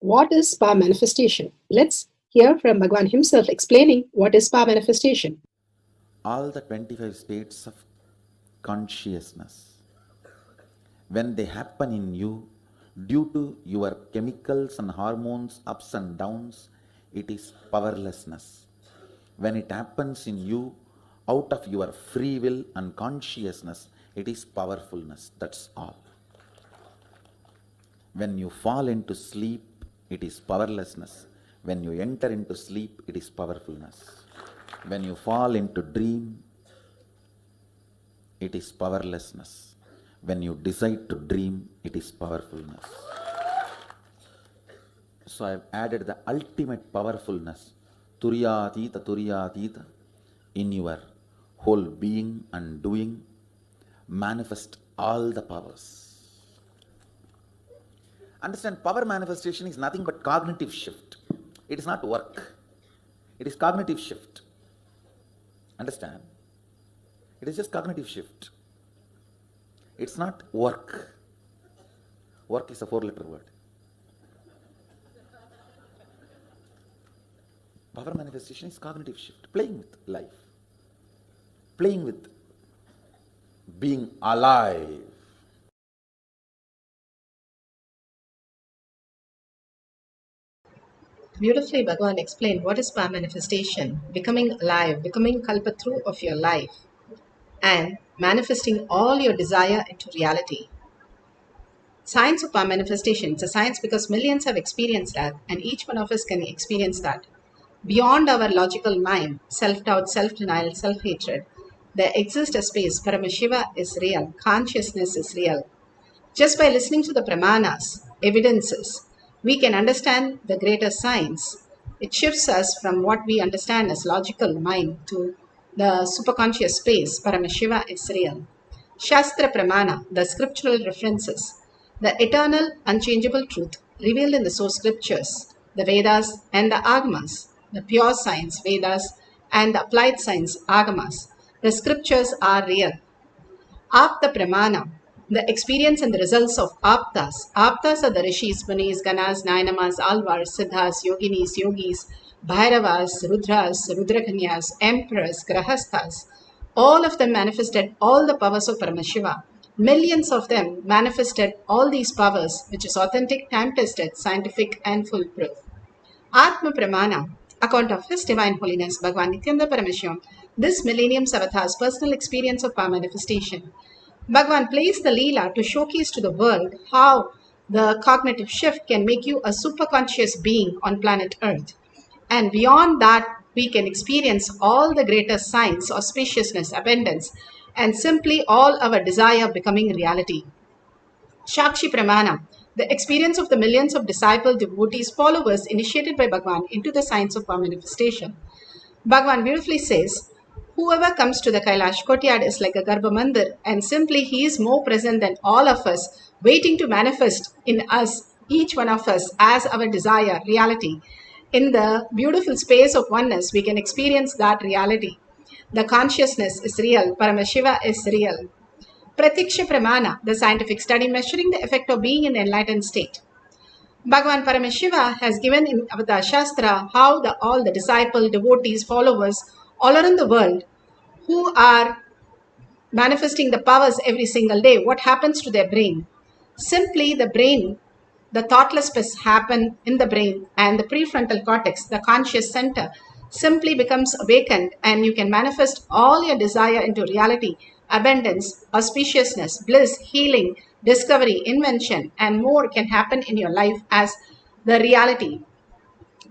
What is power manifestation? Let's hear from Bhagwan himself explaining what is power manifestation. All the 25 states of consciousness, when they happen in you, due to your chemicals and hormones ups and downs, it is powerlessness. When it happens in you, out of your free will and consciousness, it is powerfulness. That's all. When you fall into sleep, it is powerlessness. When you enter into sleep, it is powerfulness. When you fall into dream, it is powerlessness. When you decide to dream, it is powerfulness. So I have added the ultimate powerfulness, Turyatita, in your whole being and doing. Manifest all the powers. Understand, power manifestation is nothing but cognitive shift. It is not work. It is cognitive shift. Understand? It is just cognitive shift. It's not work. Work is a 4-letter word. Power manifestation is cognitive shift. Playing with life. Playing with being alive. Beautifully, Bhagavan explained what is power manifestation, becoming alive, becoming kalpatru of your life, and manifesting all your desire into reality. Science of power manifestation, it's a science because millions have experienced that, and each one of us can experience that. Beyond our logical mind, self-doubt, self-denial, self-hatred, there exists a space. Paramashiva is real. Consciousness is real. Just by listening to the pramanas, evidences, we can understand the greater science. It shifts us from what we understand as logical mind to the superconscious space. Paramashiva is real. Shastra Pramana, the scriptural references, the eternal, unchangeable truth revealed in the source scriptures, the Vedas and the Agamas, the pure science, Vedas, and the applied science, Agamas. The scriptures are real. Apta Pramana, the experience and the results of Aptas. Aptas are the Rishis, Munis, Ganas, Nainamas, Alvars, Siddhas, Yoginis, Yogis, Bhairavas, Rudras, Rudrakanyas, Emperors, Grahasthas. All of them manifested all the powers of Paramashiva. Millions of them manifested all these powers, which is authentic, time-tested, scientific, and foolproof. Atma Pramana, account of His Divine Holiness Bhagavan Nithyananda Paramashivam, this millennium's avatar's personal experience of power manifestation. Bhagavan plays the Leela to showcase to the world how the cognitive shift can make you a superconscious being on planet Earth. And beyond that, we can experience all the greater signs, auspiciousness, abundance, and simply all our desire becoming reality. Shakshi Pramana, the experience of the millions of disciple devotees, followers initiated by Bhagavan into the science of power manifestation. Bhagavan beautifully says, whoever comes to the Kailash courtyard is like a Garbha Mandir, and simply he is more present than all of us, waiting to manifest in us, each one of us, as our desire, reality. In the beautiful space of oneness, we can experience that reality. The consciousness is real, Paramashiva is real. Pratiksha Pramana, the scientific study measuring the effect of being in the enlightened state. Bhagavan Paramashiva has given in Avatar Shastra how all the disciple, devotees, followers all around the world who are manifesting the powers every single day, what happens to their brain. Simply the brain, the thoughtless space happen in the brain, and the prefrontal cortex, the conscious center, simply becomes awakened, and you can manifest all your desire into reality, abundance, auspiciousness, bliss, healing, discovery, invention, and more can happen in your life as the reality.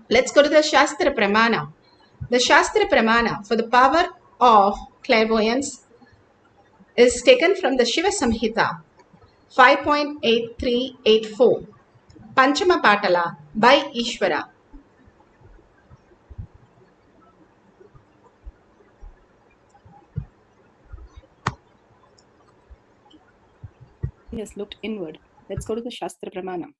Let's go to the Shastra Pramana. The Shastra Pramana for the power of clairvoyance is taken from the Shiva Samhita 5.8384, Panchama Patala by Ishvara. He has looked inward. Let's go to the Shastra Pramana.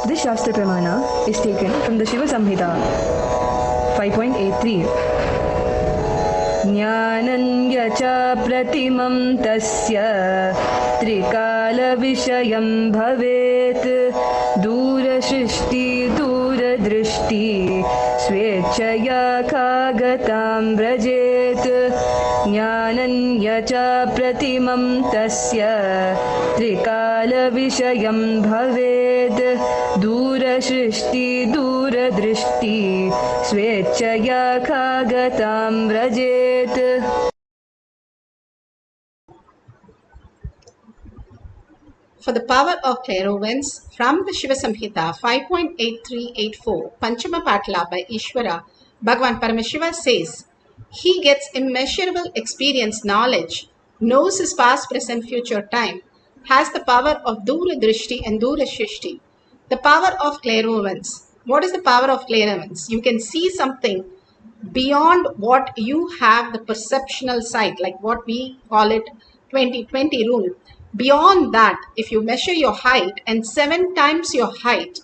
This Shastra Pramana is taken from the Shiva Samhita 5.83. ज्ञानञ्य च प्रतिमं तस्य त्रिकालविषयं भवेत् दूरसृष्टि दूरदृष्टि स्वेच्छया कागतां व्रजेत् ज्ञानञ्य च प्रतिमं तस्य त्रिकालविषयं भवेत् दूरसृष्टि दूरदृष्टि स्वेच्छया कागतां व्रजेत्. For the power of clairvoyance, from the Shiva Samhita 5.8384, Panchama Patla by Ishvara, Bhagavan Paramashiva says, he gets immeasurable experience knowledge, knows his past, present, future time, has the power of Dura Drishti and Dura Shishti. The power of clairvoyance. What is the power of clairvoyance? You can see something beyond what you have the perceptional sight, like what we call it 20-20 rule. Beyond that, if you measure your height and 7 times your height,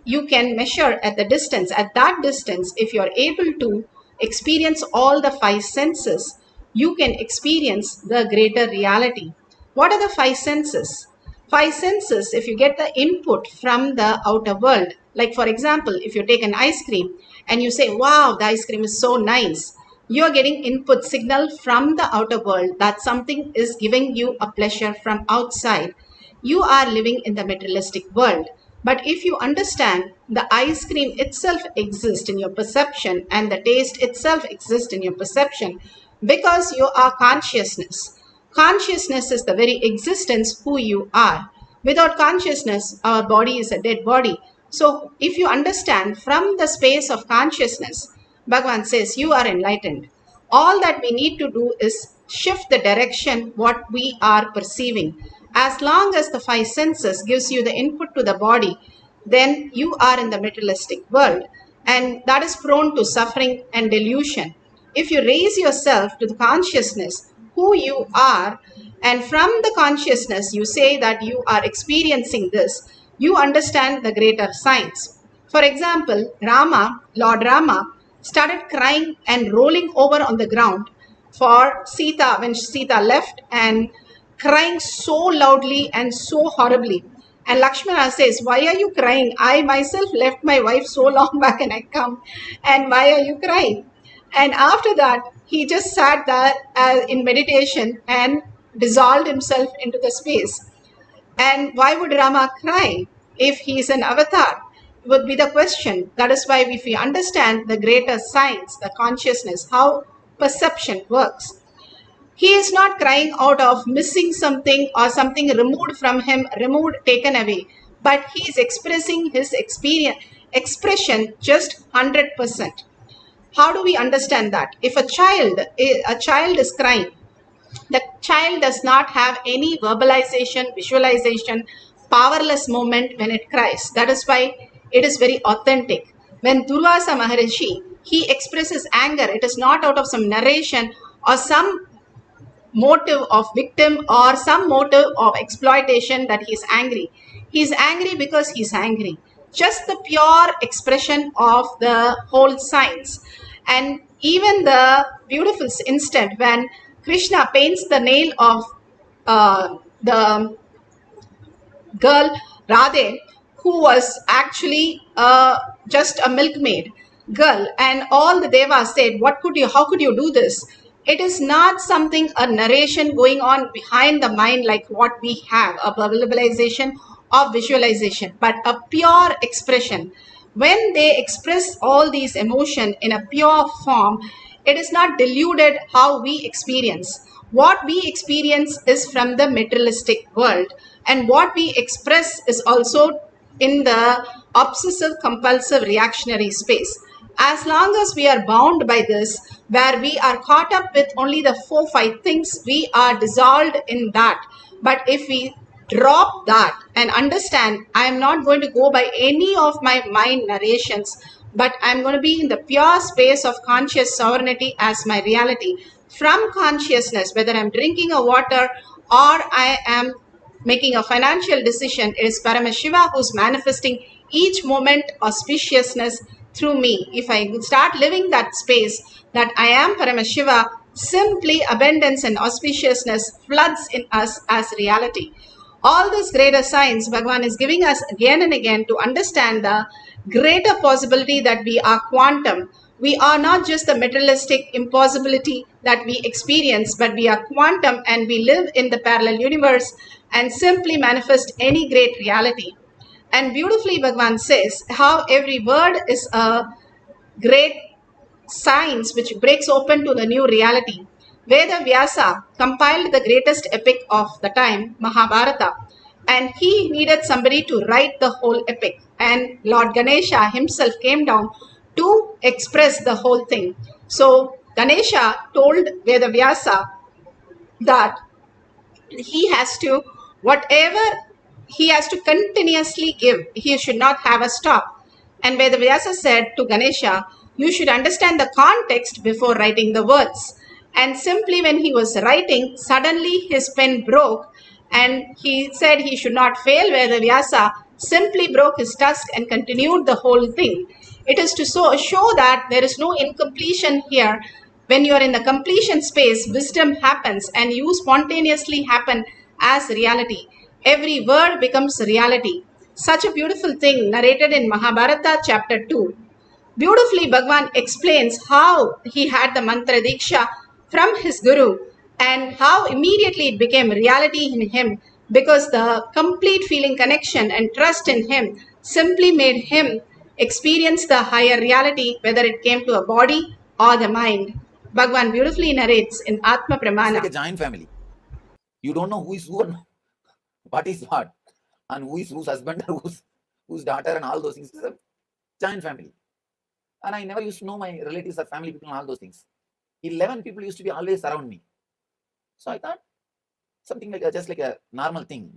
you can measure at the distance. At that distance, if you are able to experience all the 5 senses, you can experience the greater reality. What are the 5 senses? 5 senses, if you get the input from the outer world, like for example, if you take an ice cream and you say, wow, the ice cream is so nice, you are getting input signal from the outer world that something is giving you a pleasure from outside. You are living in the materialistic world. But if you understand the ice cream itself exists in your perception and the taste itself exists in your perception, because you are consciousness. Consciousness is the very existence who you are. Without consciousness, our body is a dead body. So if you understand from the space of consciousness, Bhagavan says you are enlightened. All that we need to do is shift the direction what we are perceiving. As long as the 5 senses gives you the input to the body, then you are in the materialistic world, and that is prone to suffering and delusion. If you raise yourself to the consciousness who you are, and from the consciousness you say that you are experiencing this, you understand the greater science. For example, Lord Rama, started crying and rolling over on the ground for Sita when Sita left, and crying so loudly and so horribly. And Lakshmana says, why are you crying? I myself left my wife so long back and I come. And why are you crying? And after that, he just sat there in meditation and dissolved himself into the space. And why would Rama cry if he is an avatar? Would be the question. That is why if we understand the greater science, the consciousness, how perception works, he is not crying out of missing something or something removed from him, taken away, but he is expressing his expression just 100%. How do we understand that? If a child is crying, the child does not have any verbalization, visualization, powerless moment when it cries. That is why it is very authentic. When Durvasa Maharishi, he expresses anger, it is not out of some narration or some motive of victim or some motive of exploitation that he is angry. He is angry because he is angry. Just the pure expression of the whole science. And even the beautiful instant when Krishna paints the nail of the girl Radhe, who was actually just a milkmaid girl, and all the devas said, how could you do this? It is not something, a narration going on behind the mind like what we have, a verbalization or visualization, but a pure expression. When they express all these emotion in a pure form, it is not deluded how we experience. What we experience is from the materialistic world, and what we express is also in the obsessive compulsive reactionary space. As long as we are bound by this, where we are caught up with only the 4-5 things, we are dissolved in that. But if we drop that and understand, I am not going to go by any of my mind narrations, but I am going to be in the pure space of conscious sovereignty as my reality. From consciousness, whether I am drinking a water or I am making a financial decision, it is Paramashiva who is manifesting each moment auspiciousness through me. If I start living that space that I am Paramashiva, Simply abundance and auspiciousness floods in us as reality. All this greater science Bhagavan is giving us again and again to understand the greater possibility that we are quantum. We are not just the materialistic impossibility that we experience, but we are quantum and we live in the parallel universe and simply manifest any great reality. And beautifully, Bhagavan says how every word is a great science which breaks open to the new reality. Veda Vyasa compiled the greatest epic of the time, Mahabharata, and he needed somebody to write the whole epic. And Lord Ganesha himself came down to express the whole thing. So Ganesha told Veda Vyasa that he has to, whatever he has to continuously give, he should not have a stop. And Vedavyasa said to Ganesha, you should understand the context before writing the words. And simply when he was writing, suddenly his pen broke and he said he should not fail. Vedavyasa simply broke his tusk and continued the whole thing. It is to show that there is no incompletion here. When you are in the completion space, wisdom happens and you spontaneously happen as reality. Every word becomes reality. Such a beautiful thing narrated in Mahabharata chapter 2. Beautifully, Bhagavan explains how he had the mantra diksha from his guru and how immediately it became reality in him because the complete feeling connection and trust in him simply made him experience the higher reality, whether it came to a body or the mind. Bhagavan beautifully narrates in Atma It's Pramana. like a giant family. You don't know who is who and what is what, and who is whose husband or whose daughter and all those things. It's a giant family. And I never used to know my relatives or family people and all those things. 11 people used to be always around me. So I thought something like just like a normal thing.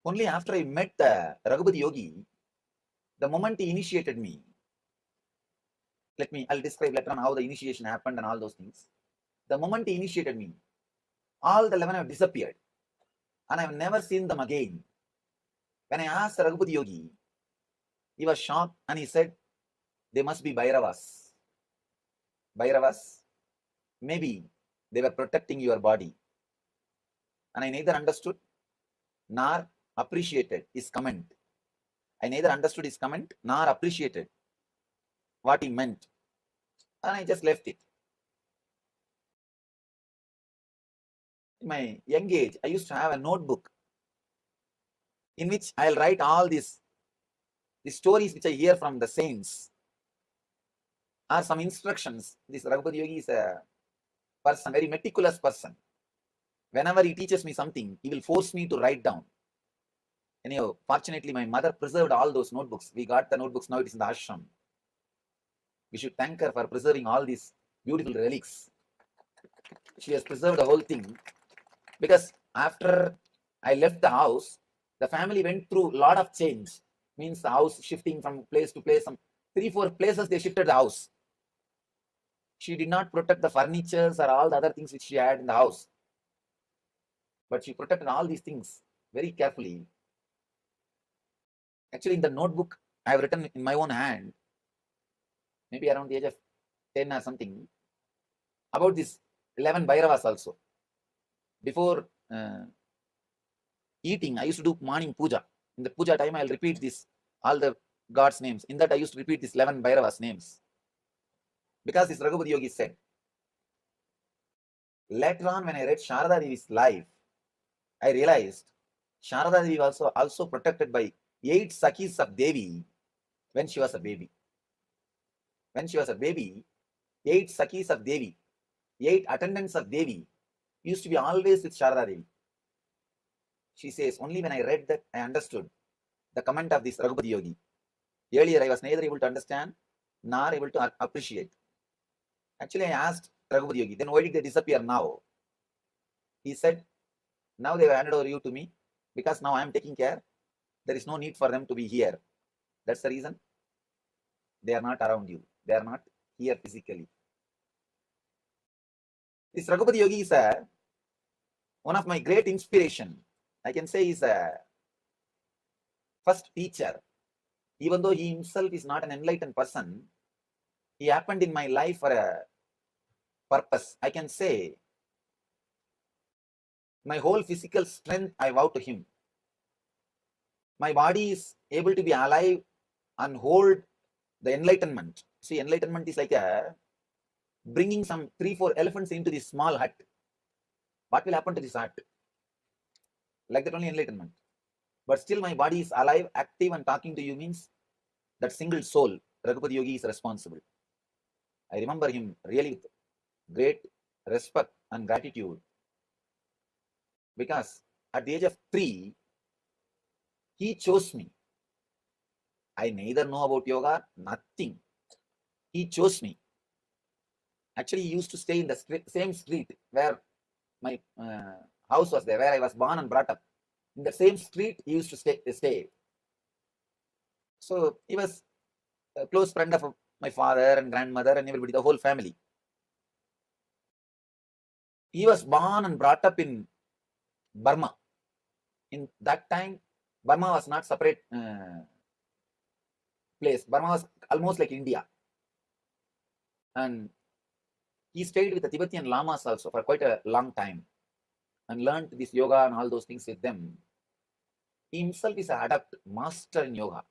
Only after I met the Raghupati Yogi, the moment he initiated me, I'll describe later on how the initiation happened and all those things. The moment he initiated me, all the 11 have disappeared and I've never seen them again. When I asked Raghupati Yogi, he was shocked and he said, they must be Bhairavas. Bhairavas? Maybe they were protecting your body. And I neither understood nor appreciated his comment. I neither understood his comment nor appreciated what he meant. And I just left it. In my young age, I used to have a notebook in which I'll write all these stories which I hear from the saints or some instructions. This Raghupati Yogi is a person, very meticulous person. Whenever he teaches me something, he will force me to write down. Anyhow, fortunately, my mother preserved all those notebooks. We got the notebooks, now it is in the ashram. We should thank her for preserving all these beautiful relics. She has preserved the whole thing. Because after I left the house, the family went through a lot of change. Means the house shifting from place to place. Some 3-4 places they shifted the house. She did not protect the furnitures or all the other things which she had in the house. But she protected all these things very carefully. Actually, in the notebook, I have written in my own hand, maybe around the age of 10 or something, about this 11 Bhairavas also. Before eating, I used to do morning puja. In the puja time, I'll repeat this, all the God's names. In that, I used to repeat this 11 Bhairavas names. Because this Raghupati Yogi said. Later on, when I read Sharada Devi's life, I realized Sharada Devi was also protected by 8 Sakhis of Devi when she was a baby. When she was a baby, 8 Sakhis of Devi, 8 attendants of Devi used to be always with Sharada Devi. She says, only when I read that, I understood the comment of this Raghupati Yogi. Earlier, I was neither able to understand nor able to appreciate. Actually, I asked Raghupati Yogi, then why did they disappear now? He said, now they have handed over you to me because now I am taking care. There is no need for them to be here. That's the reason they are not around you. They are not here physically. This Raghupati Yogi is one of my great inspiration. I can say he's a first teacher. Even though he himself is not an enlightened person, He happened in my life for a purpose. I can say my whole physical strength I vow to him. My body is able to be alive and hold the enlightenment. See, enlightenment is like bringing some 3-4 elephants into this small hut. What will happen to this hut? Like that only enlightenment. But still my body is alive, active, and talking to you means that single soul, Raghupati Yogi, is responsible. I remember him really with great respect and gratitude, because at the age of 3, he chose me. I neither know about yoga, nothing. He chose me. Actually, he used to stay in the same street where my house was there, where I was born and brought up. In the same street, he used to stay. So he was a close friend of my father and grandmother and everybody, the whole family. He was born and brought up in Burma. In that time, Burma was not separate place. Burma was almost like India. And he stayed with the Tibetan Lamas also for quite a long time and learned this yoga and all those things with them. He himself is an adept, master in yoga.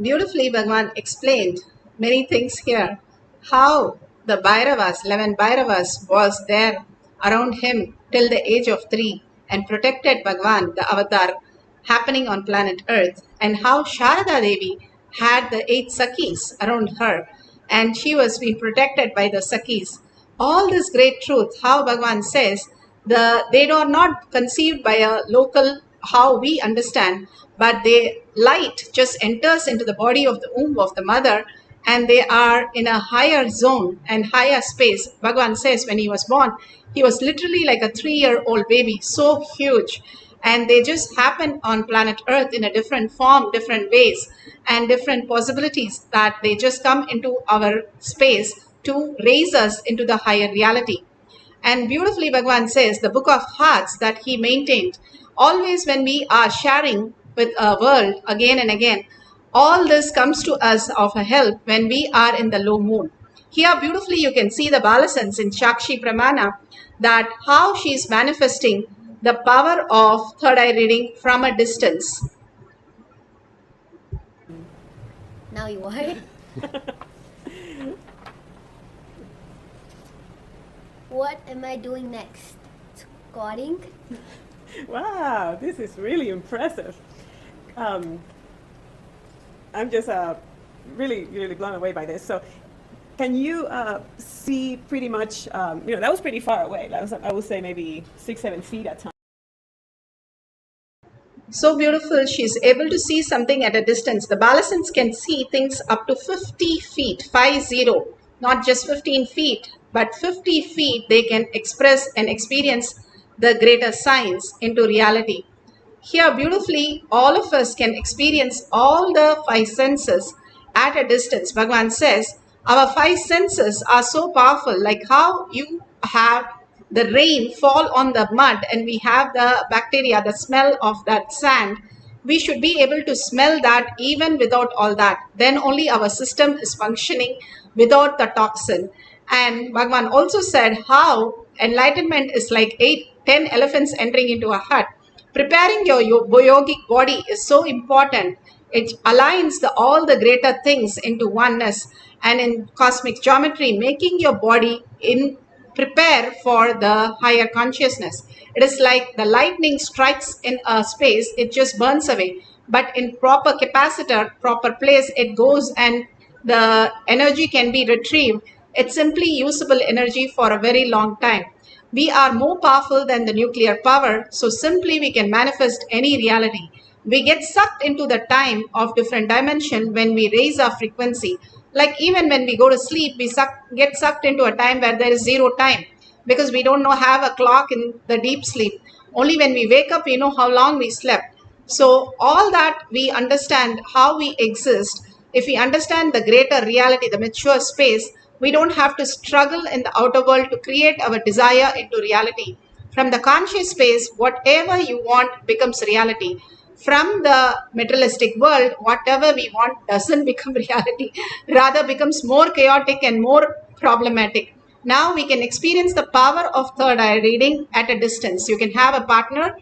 Beautifully, Bhagavan explained many things here. How the Bhairavas, 11 Bhairavas, was there around him till the age of 3 and protected Bhagavan, the avatar, happening on planet Earth, and how Sharada Devi had the 8 Sakis around her and she was being protected by the Sakis. All this great truth, how Bhagavan says, they are not conceived by a local, how we understand, but the light just enters into the body of the womb of the mother and they are in a higher zone and higher space. Bhagavan says when he was born, he was literally like a 3-year-old baby, so huge. And they just happen on planet Earth in a different form, different ways, and different possibilities that they just come into our space to raise us into the higher reality. And beautifully, Bhagavan says, the book of hearts that he maintained, always when we are sharing with a world again and again, all this comes to us of a help when we are in the low moon. Here, beautifully, you can see the Balasans in Shakshi Pramana, that how she is manifesting the power of third eye reading from a distance. Now you what? What am I doing next? Squatting? Wow, this is really impressive. I'm just really, really blown away by this. So, can you see pretty much, that was pretty far away. That was, I would say, maybe 6-7 feet at times. So beautiful, she's able to see something at a distance. The Balasans can see things up to 50 feet, 50, not just 15 feet, but 50 feet they can express and experience the greater science into reality. Here beautifully, all of us can experience all the 5 senses at a distance. Bhagavan says, our 5 senses are so powerful, like how you have the rain fall on the mud and we have the bacteria, the smell of that sand. We should be able to smell that even without all that. Then only our system is functioning without the toxin. And Bhagavan also said how enlightenment is like 10 elephants entering into a hut. Preparing your yogic body is so important. It aligns all the greater things into oneness, and in cosmic geometry, making your body prepare for the higher consciousness. It is like the lightning strikes in a space, it just burns away. But in proper capacitor, proper place, it goes and the energy can be retrieved. It's simply usable energy for a very long time. We are more powerful than the nuclear power, so simply we can manifest any reality. We get sucked into the time of different dimension when we raise our frequency. Like even when we go to sleep, we get sucked into a time where there is 0 time because we don't have a clock in the deep sleep. Only when we wake up, we know how long we slept. So all that we understand how we exist. If we understand the greater reality, the mature space, we don't have to struggle in the outer world to create our desire into reality. From the conscious space, whatever you want becomes reality. from the materialistic world, whatever we want doesn't become reality, rather becomes more chaotic and more problematic. Now we can experience the power of third eye reading at a distance. You can have a partner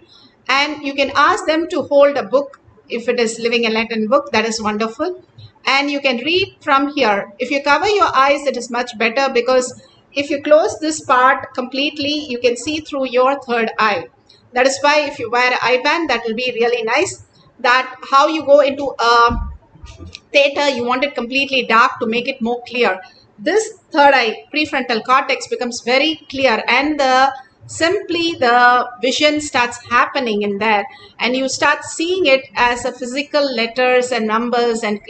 and you can ask them to hold a book. If it is Living Enlightenment book, that is wonderful. And you can read from here. If you cover your eyes, it is much better, because if you close this part completely, you can see through your third eye. That is why if you wear an eye band, that will be really nice. That how you go into a theta, you want it completely dark to make it more clear. This third eye prefrontal cortex becomes very clear, and simply the vision starts happening in there, and you start seeing it as a physical letters and numbers and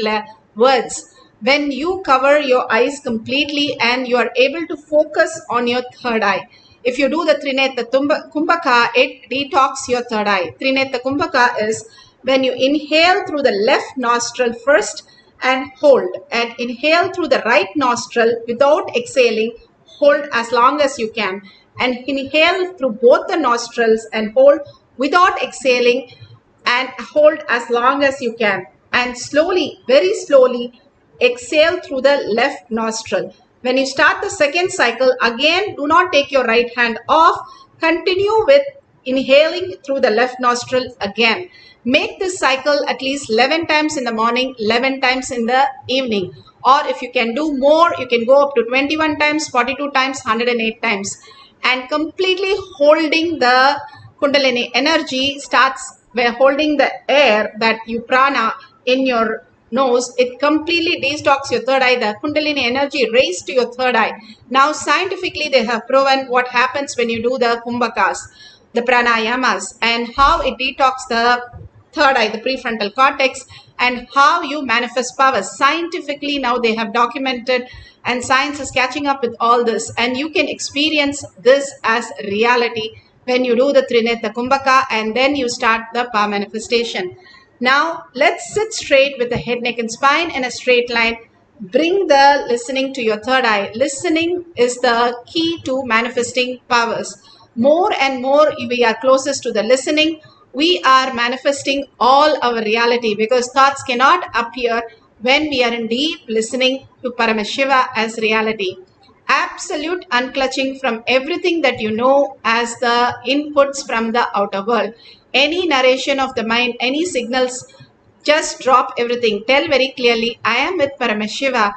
words. When you cover your eyes completely and you are able to focus on your third eye. If you do the Trineta Kumbhaka, it detox your third eye. Trineta Kumbhaka is when you inhale through the left nostril first and hold, and inhale through the right nostril without exhaling, hold as long as you can, and inhale through both the nostrils and hold without exhaling, and hold as long as you can, and slowly, very slowly exhale through the left nostril. When you start the second cycle, again do not take your right hand off, continue with inhaling through the left nostril again. Make this cycle at least 11 times in the morning, 11 times in the evening. Or if you can do more, you can go up to 21 times, 42 times, 108 times. And completely holding the Kundalini energy starts by holding the air, that you prana in your nose. It completely detox your third eye. The Kundalini energy raised to your third eye. Now scientifically they have proven what happens when you do the kumbhakas, the pranayamas, and how it detox the third eye, the prefrontal cortex, and how you manifest power. Scientifically now they have documented, and science is catching up with all this, and you can experience this as reality when you do the Trineta Kumbhaka, and then you start the power manifestation. Now let's sit straight with the head, neck and spine in a straight line. Bring the listening to your third eye. Listening is the key to manifesting powers. More and more we are closest to the listening, we are manifesting all our reality, because thoughts cannot appear when we are in deep listening to Paramashiva as reality. Absolute unclutching from everything that you know as the inputs from the outer world. Any narration of the mind, any signals, just drop everything. Tell very clearly, I am with Paramashiva,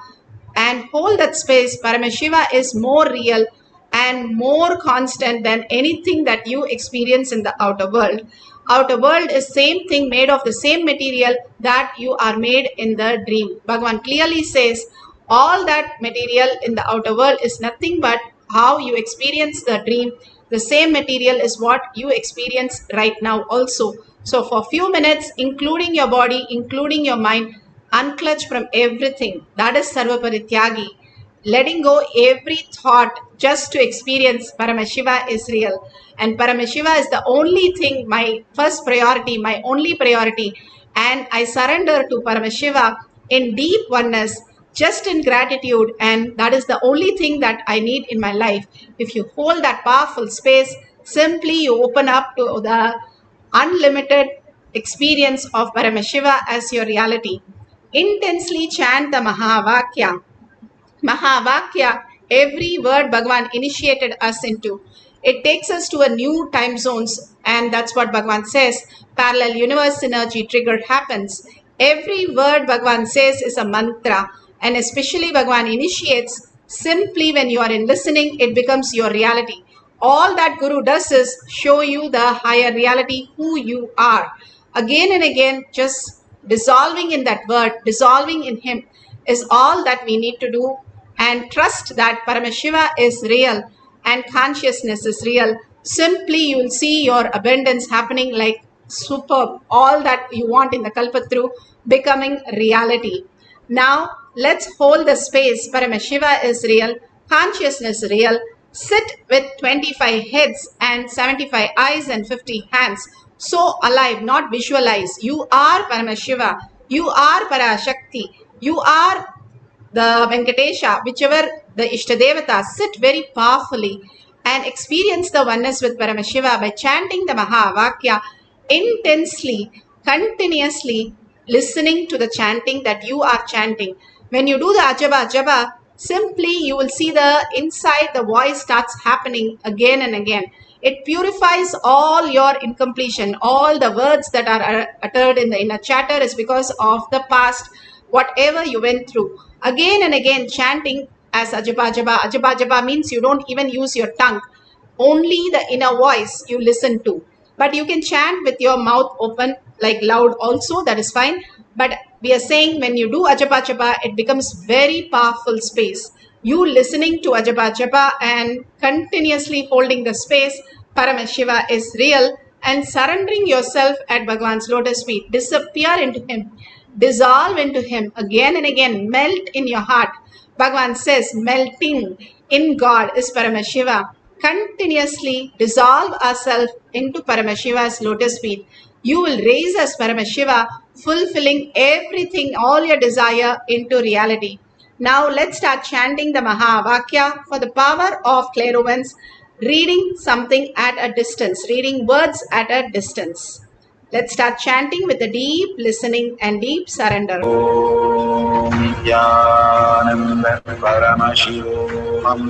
and hold that space. Paramashiva is more real and more constant than anything that you experience in the outer world. Outer world is same thing, made of the same material that you are made in the dream. Bhagavan clearly says all that material in the outer world is nothing but how you experience the dream. The same material is what you experience right now also. So for few minutes, including your body, including your mind, unclutch from everything. That is Sarva Parityagi. Letting go every thought just to experience Paramashiva is real. And Paramashiva is the only thing, my first priority, my only priority. And I surrender to Paramashiva in deep oneness, just in gratitude. And that is the only thing that I need in my life. If you hold that powerful space, simply you open up to the unlimited experience of Paramashiva as your reality. Intensely chant the Mahavakya. Mahavakya, every word Bhagavan initiated us into. It takes us to a new time zones, and that's what Bhagavan says. Parallel universe synergy trigger happens. Every word Bhagavan says is a mantra, and especially Bhagavan initiates. Simply when you are in listening, it becomes your reality. All that Guru does is show you the higher reality, who you are. Again and again, just dissolving in that word, dissolving in him is all that we need to do. And trust that Paramashiva is real and consciousness is real. Simply you will see your abundance happening like superb. All that you want in the Kalpatru becoming reality. Now let's hold the space. Paramashiva is real. Consciousness is real. Sit with 25 heads and 75 eyes and 50 hands. So alive, not visualize. You are Paramashiva. You are Parashakti. You are the Venkatesha, whichever the Ishtadevata. Sit very powerfully and experience the oneness with Paramashiva by chanting the Mahavakya intensely. continuously listening to the chanting that you are chanting. When you do the ajaba ajaba, simply you will see the inside the voice starts happening again and again. It purifies all your incompletion. All the words that are uttered in the inner chatter is because of the past, whatever you went through. Again and again chanting as ajaba ajaba. Ajaba ajaba means you don't even use your tongue. Only the inner voice you listen to. But you can chant with your mouth open, like loud also, that is fine. But we are saying when you do ajapa japa, it becomes very powerful space. You listening to ajapa japa and continuously holding the space, Paramashiva is real, and surrendering yourself at Bhagavan's lotus feet. Disappear into him, dissolve into him again and again, melt in your heart. Bhagavan says melting in God is Paramashiva. Continuously dissolve ourselves into Paramashiva's lotus feet. You will raise us, Paramashiva, fulfilling everything, all your desire into reality. Now let's start chanting the Mahavakya for the power of clairvoyance, reading something at a distance, reading words at a distance. Let's start chanting with a deep listening and deep surrender. Om Nithyananda Paramashivoham.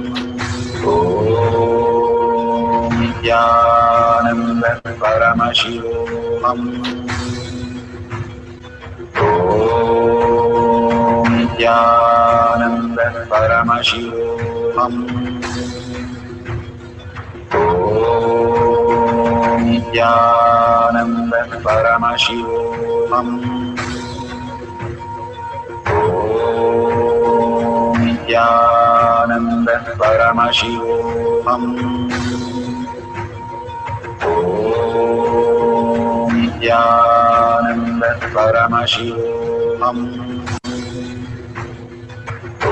Om Nithyananda Paramashivoham. Om Nithyananda Paramashivoham. Om Nithyananda Paramashivoham. Om Nithyananda Paramashivoham. Om Nithyananda Paramashivoham.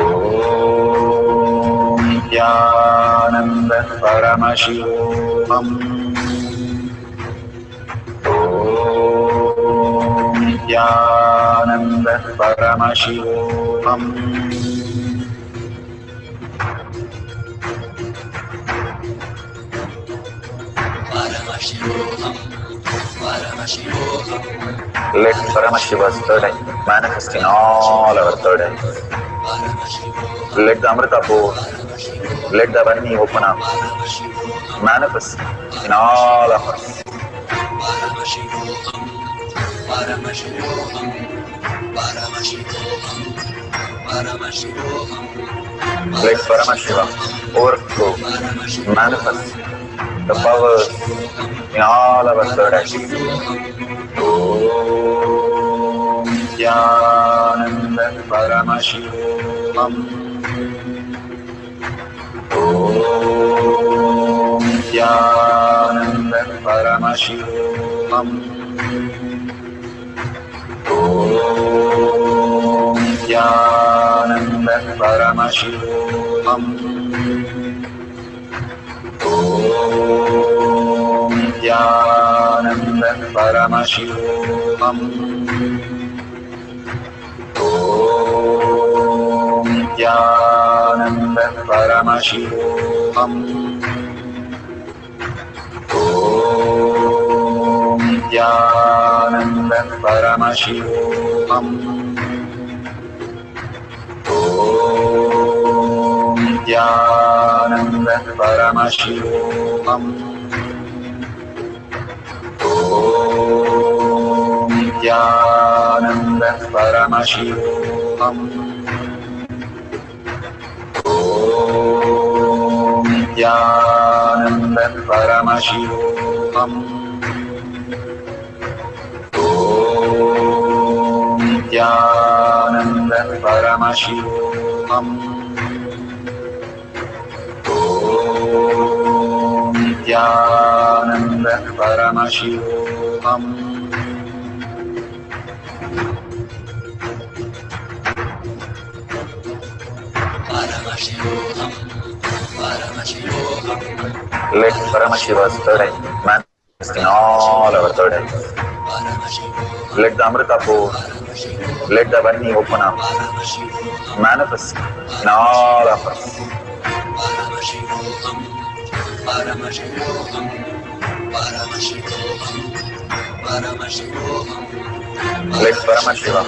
Om Nithyananda Paramashivoham. Om Nithyananda Paramashivoham. Let Paramashiva's third eye manifest in all our third eyes. Let the Amrita pour, let the Varni open up, manifest in all of us. Let Paramashiva overflow, manifest the powers in all our third eyes. Om Nithyananda Paramashivoham. Om Nithyananda Paramashivoham. Om Nithyananda Paramashivoham. Om Nithyananda Paramashivoham. Om Nithyananda Paramashivoham. Om Nithyananda Paramashivoham. Om Nithyananda Paramashivoham. Om Nithyananda Paramashivoham. Om Nithyananda Paramashivoham. Om Nithyananda Paramashivoham. Om Nithyananda Paramashivoham. Let Paramashiva's third eye manifest in all our third eyes. Let the Amrita pour, let the Varni open up, manifest in all of us. Let Paramashiva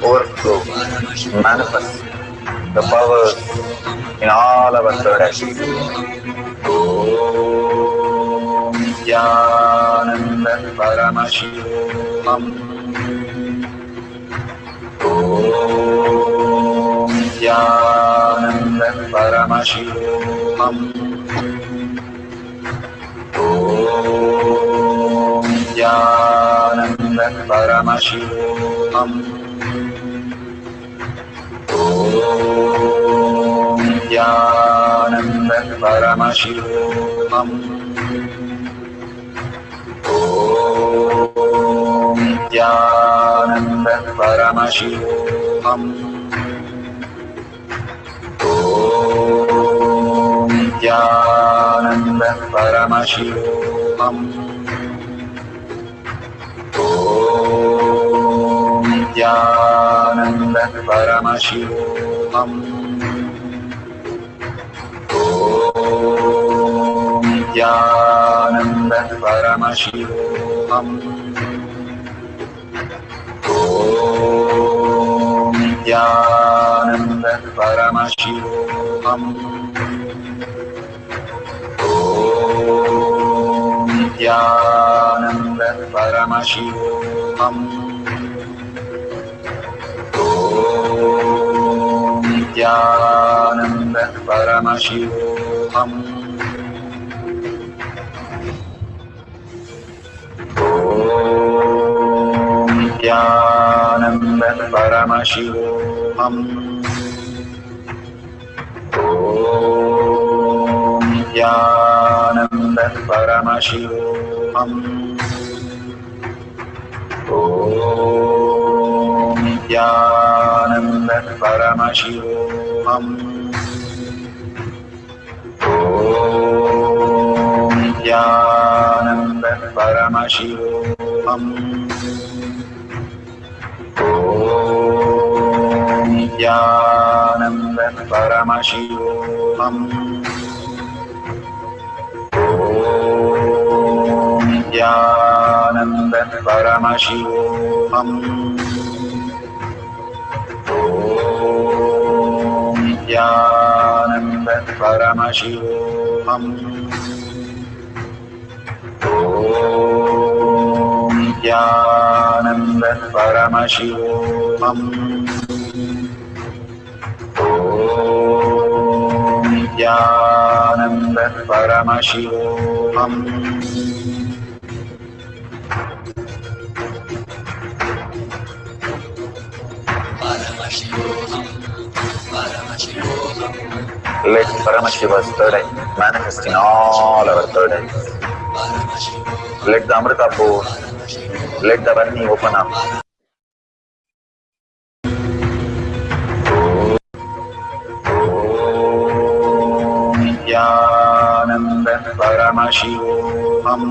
overflow, manifest the powers in all our third eyes. Om Nithyananda Paramashivam. Om Nithyananda Paramashivam. Om Nithyananda Paramashivam. Om Nithyananda Paramashivoham. Om Nithyananda Paramashivoham. Om Nithyananda Paramashivoham. Om Nithyananda Paramashivoham. Om Nithyananda Paramashivoham. Om Nithyananda Paramashivoham. Om Nithyananda Paramashivoham. Om Nithyananda Paramashivoham. Om Nithyananda Paramashivoham. Om Nithyananda Paramashivoham. Om Nithyananda Paramashivoham. Om Nithyananda Paramashivoham. Om Nithyananda Paramashivoham. Om Nithyananda Paramashivoham. Om Nithyananda Paramashivoham. Om Nithyananda Paramashivoham. Om Nithyananda Paramashivoham. Let Paramashiva's third eye manifest in all our third eyes. Let the Amrita pour, let the Varni open up. Om Nithyananda Paramashivoham.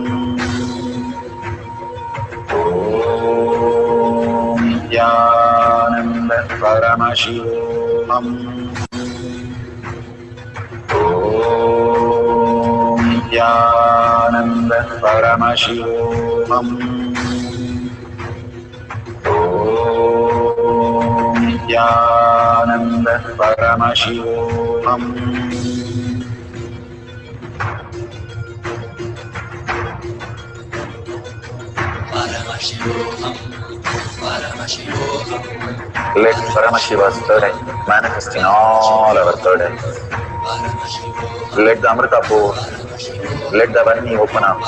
Om Nithyananda Paramashivoham. Om Nithyananda Paramashivoham. Om Nithyananda Paramashivoham. Let Paramashiva's third eye manifest in all our third eyes. Let the Amrita pour, let the Varni open up,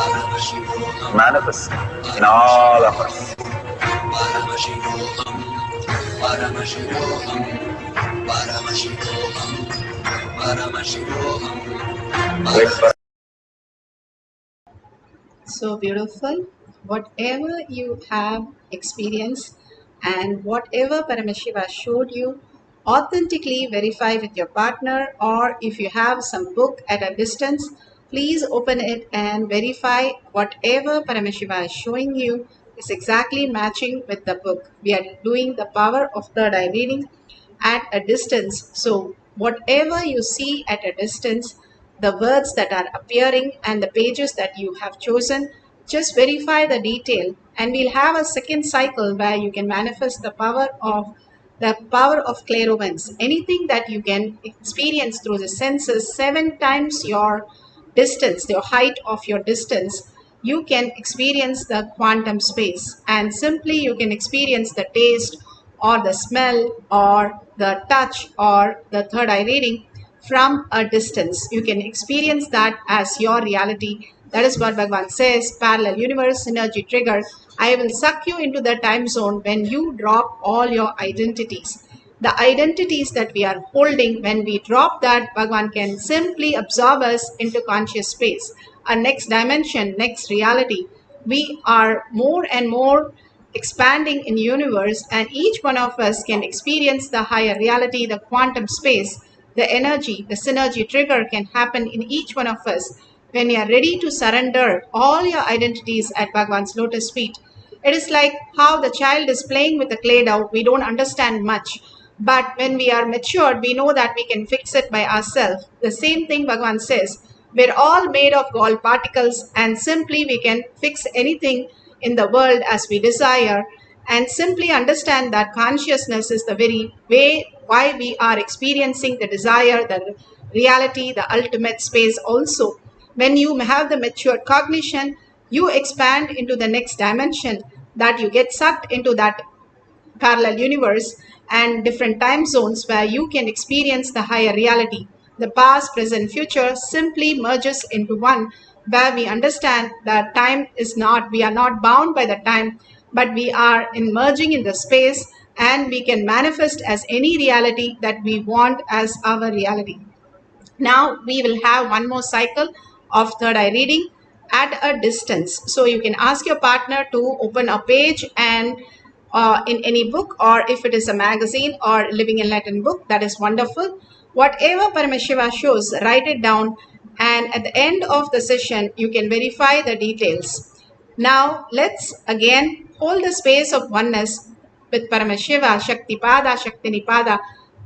manifest in all of us. Let So beautiful. Whatever you have experienced and whatever Paramashiva showed you, authentically verify with your partner, or if you have some book at a distance, please open it and verify whatever Paramashiva is showing you is exactly matching with the book. We are doing the power of third eye reading at a distance. So whatever you see at a distance, the words that are appearing and the pages that you have chosen, just verify the detail, and we'll have a second cycle where you can manifest the power of clairvoyance. Anything that you can experience through the senses, 7 times your distance, the height of your distance, you can experience the quantum space, and simply you can experience the taste or the smell or the touch or the third eye reading from a distance. You can experience that as your reality. That is what Bhagavan says, parallel universe, synergy trigger. I will suck you into the time zone when you drop all your identities. The identities that we are holding, when we drop that, Bhagavan can simply absorb us into conscious space, a next dimension, next reality. We are more and more expanding in universe, and each one of us can experience the higher reality, the quantum space, the energy, the synergy trigger can happen in each one of us when you are ready to surrender all your identities at Bhagavan's lotus feet. It is like how the child is playing with the clay dough. We don't understand much, but when we are matured, we know that we can fix it by ourselves. The same thing Bhagavan says, we're all made of gold particles, and simply we can fix anything in the world as we desire, and simply understand that consciousness is the very way why we are experiencing the desire, the reality, the ultimate space also. When you have the matured cognition, you expand into the next dimension, that you get sucked into that parallel universe and different time zones where you can experience the higher reality. The past, present, future simply merges into one, where we understand that time is not, we are not bound by the time, but we are merging in the space, and we can manifest as any reality that we want as our reality. Now we will have one more cycle of third eye reading at a distance. So you can ask your partner to open a page and in any book, or if it is a magazine or living enlightened book, that is wonderful. Whatever Paramashiva shows, write it down, and at the end of the session you can verify the details. Now let's again hold the space of oneness with Paramashiva, Shaktipada, Shaktinipada.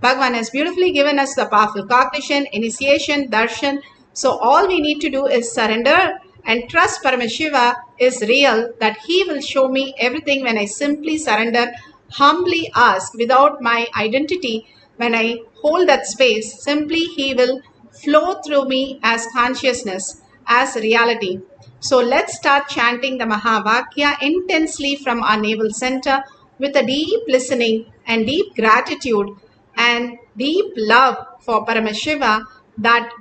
Bhagavan has beautifully given us the powerful cognition, initiation, darshan. So all we need to do is surrender and trust Paramashiva is real, that he will show me everything when I simply surrender, humbly ask without my identity. When I hold that space, simply he will flow through me as consciousness, as reality. So let's start chanting the Mahavakya intensely from our navel center with a deep listening and deep gratitude and deep love for Paramashiva, that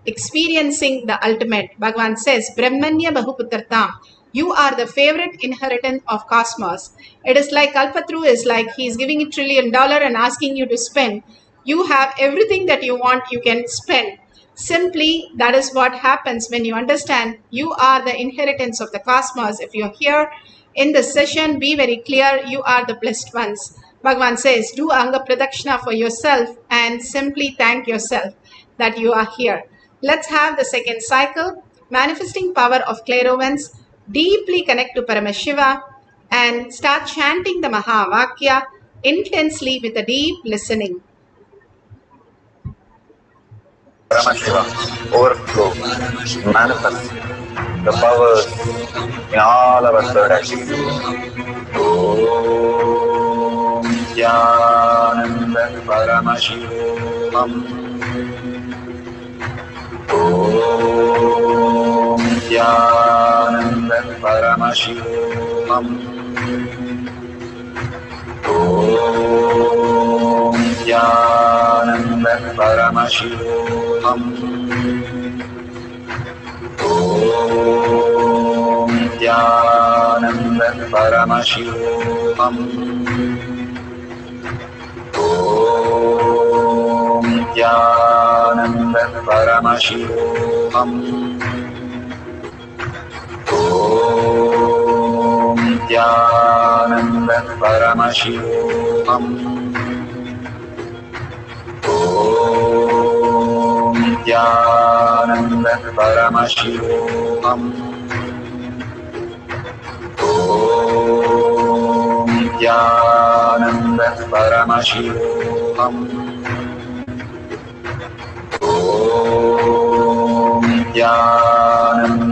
experiencing the ultimate. Bhagavan says, Brahmanya Bahuputratam. You are the favorite inheritance of cosmos. It is like Kalpatru is like he is giving $1 trillion and asking you to spend. You have everything that you want, you can spend. Simply, that is what happens when you understand you are the inheritance of the cosmos. If you're here in this session, be very clear, you are the blessed ones. Bhagavan says, do Anga Pradakshina for yourself and simply thank yourself that you are here. Let's have the second cycle, manifesting power of clairvoyance. Deeply connect to Paramashiva and start chanting the Mahavakya intensely with a deep listening. Paramashiva, overflow, manifest the powers in all our third activities. Om Nithyananda Paramashivoham. Om Nithyananda Paramashivam. Om Nithyananda Paramashivam. Om Nithyananda Paramashivam. Om Nithyananda Paramashivoham. Om Nithyananda Paramashivoham. Om Nithyananda Paramashivoham. Om Nithyananda Paramashivoham. Om Nithyananda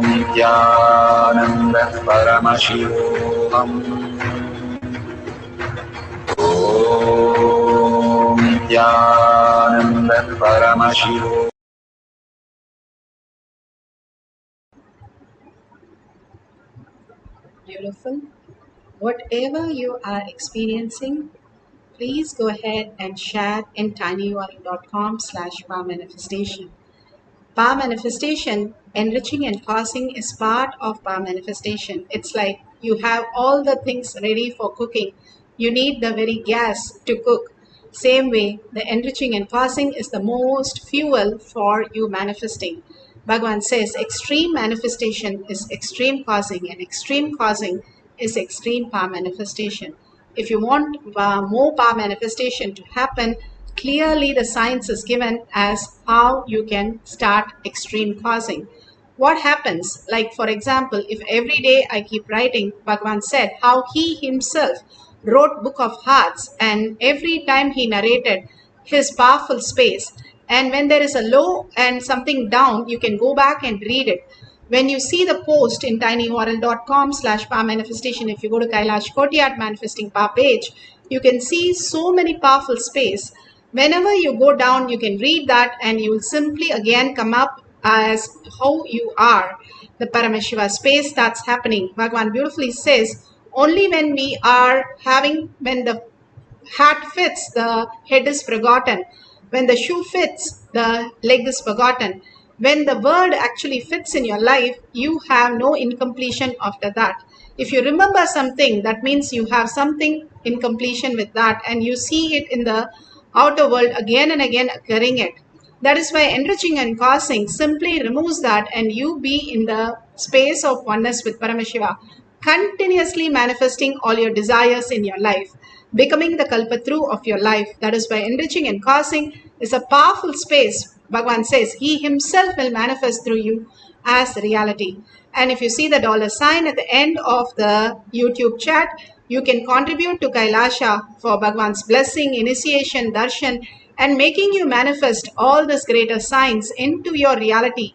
Nithyananda Paramashivoham. Om Nithyananda Paramashivoham. Beautiful. Whatever you are experiencing, please go ahead and share in tinyurl.com/power manifestation. Power manifestation, enriching and causing is part of power manifestation. It's like you have all the things ready for cooking. You need the very gas to cook. Same way, the enriching and causing is the most fuel for you manifesting. Bhagavan says extreme manifestation is extreme causing, and extreme causing is extreme power manifestation. If you want more power manifestation to happen, clearly the science is given as how you can start extreme causing. What happens, like for example, if every day I keep writing, Bhagavan said how he himself wrote Book of Hearts, and every time he narrated his powerful space, and when there is a low and something down, you can go back and read it. When you see the post in tinyurl.com/power manifestation, if you go to Kailash Kotiyat manifesting power page, you can see so many powerful space. Whenever you go down, you can read that and you will simply again come up as how you are. The Paramashiva space that's happening. Bhagavan beautifully says, only when we are when the hat fits, the head is forgotten. When the shoe fits, the leg is forgotten. When the word actually fits in your life, you have no incompletion after that. If you remember something, that means you have something in completion with that, and you see it in the outer world again and again occurring it. That is why enriching and causing simply removes that, and you be in the space of oneness with Paramashiva, continuously manifesting all your desires in your life, becoming the kalpatru of your life. That is why enriching and causing is a powerful space. Bhagavan says he himself will manifest through you as reality. And if you see the $sign at the end of the YouTube chat, you can contribute to Kailasa for Bhagavan's blessing, initiation, darshan, and making you manifest all these greater signs into your reality.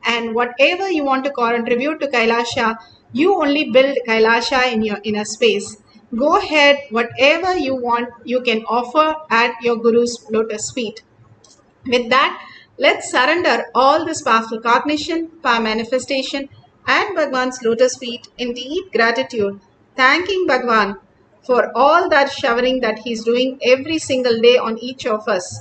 And whatever you want to contribute to Kailasa, you only build Kailasa in your inner space. Go ahead, whatever you want, you can offer at your Guru's lotus feet. With that, let's surrender all this powerful cognition, power manifestation, and Bhagwan's lotus feet in deep gratitude, thanking Bhagwan for all that showering that he's doing every single day on each of us.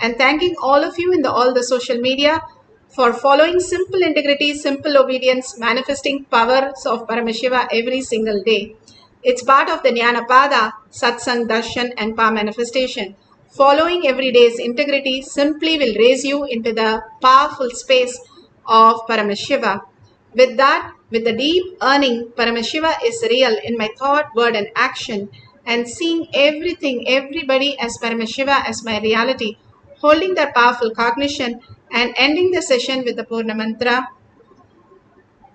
And thanking all of you in all the social media for following simple integrity, simple obedience, manifesting powers of Paramashiva every single day. It's part of the Jnanapada, Satsang, Darshan, and power manifestation. Following every day's integrity simply will raise you into the powerful space of Paramashiva. With that, with the deep earning, Paramashiva is real in my thought, word, and action, and seeing everything, everybody as Paramashiva as my reality, holding that powerful cognition, and ending the session with the Purna Mantra.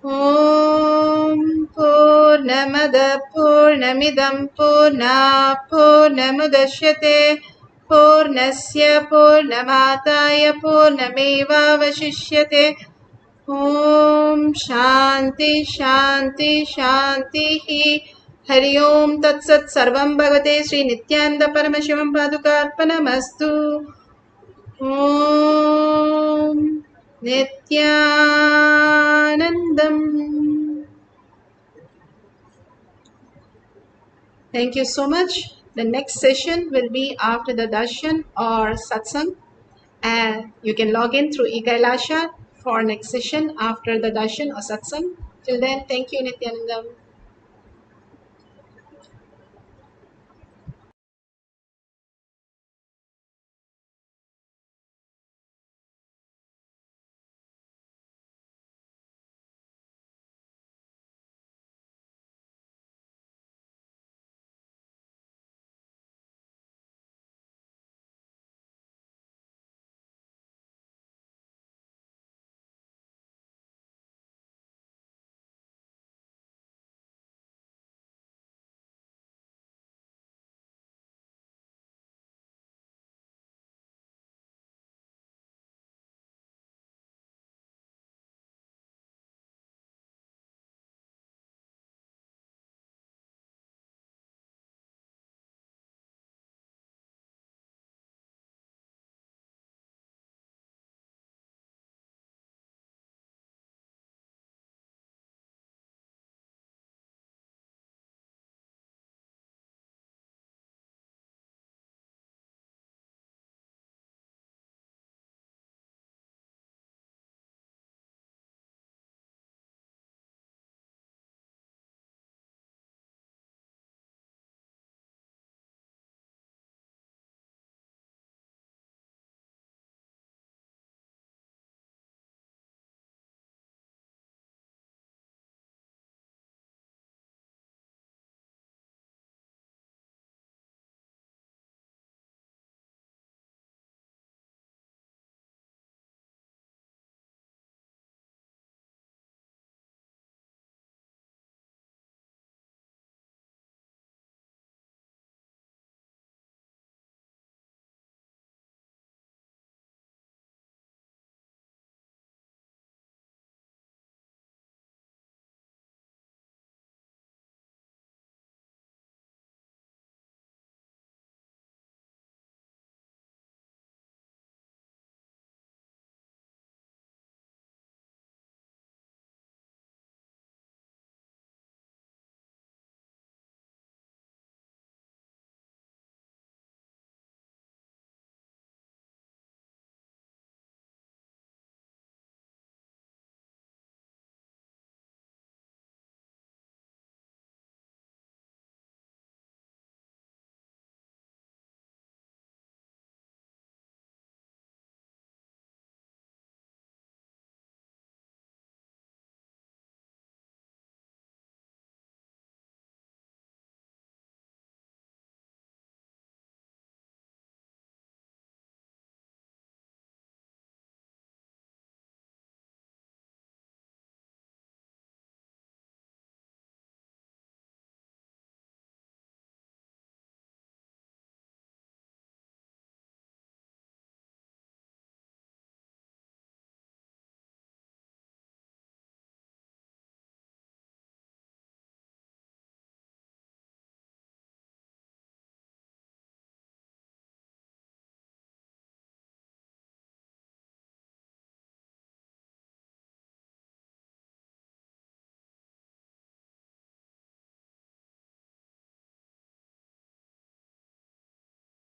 Om Purnamada Purnamidam Purna Purnamudashyate Purnasya Purnamataya Purnameva Vashishyate. Om Shanti Shanti Shanti Hari Om Tat Sat Sarvam Bhagavate Sri Nithyananda Paramashivam Padukarpanamastu. Om Nithyanandam. Thank you so much. The next session will be after the darshan or satsang, and you can log in through eKailasha for next session after the darshan or satsang. Till then, thank you, Nithyanandam.